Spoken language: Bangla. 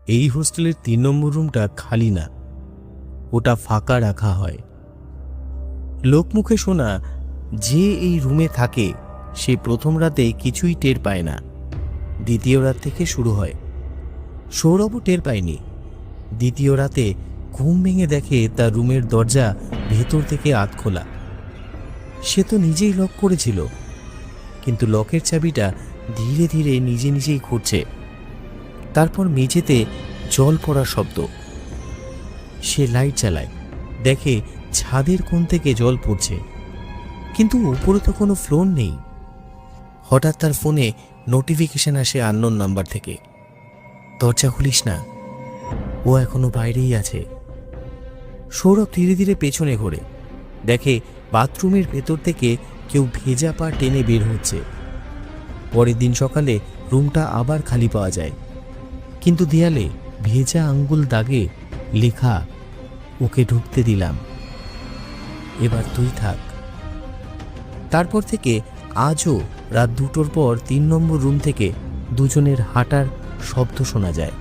এই হোস্টেলের 3 নম্বর রুমটা খালি না, ওটা ফাঁকা রাখা হয়। লোকমুখে শোনা, যে এই রুমে থাকে সে প্রথম রাতে কিছুই টের পায় না, দ্বিতীয় রাত থেকে শুরু হয়। সৌরভও টের পায়নি। দ্বিতীয় রাতে ঘুম ভেঙে দেখে তার রুমের দরজা ভেতর থেকে আধখোলা। সে তো নিজেই লক করেছিল, কিন্তু লকের চাবিটা ধীরে ধীরে নিজে নিজেই ঘুরছে। তারপর মেঝেতে জল পড়ার শব্দ। সে লাইট চালায়, দেখে ছাদের কোণ থেকে জল পড়ছে, কিন্তু উপরে তো কোনো ফ্লোর নেই। হঠাৎ তার ফোনে নোটিফিকেশন আসে আননোন নাম্বার থেকে, দরজা খুলিস না, ও এখনো বাইরেই আছে। সৌরভ ধীরে ধীরে পেছনে ঘোরে, দেখে বাথরুমের ভেতর থেকে কেউ ভেজা পা টেনে বের হচ্ছে। পরের দিন সকালে রুমটা আবার খালি পাওয়া যায়, কিন্তু দেয়ালে ভেজা আঙ্গুল দাগে লেখা, ওকে ঢুকতে দিলাম, এবার তুই থাক। তারপর থেকে আজও রাত 2টোর পর 3 নম্বর রুম থেকে দুজনের হাঁটার শব্দ শোনা যায়।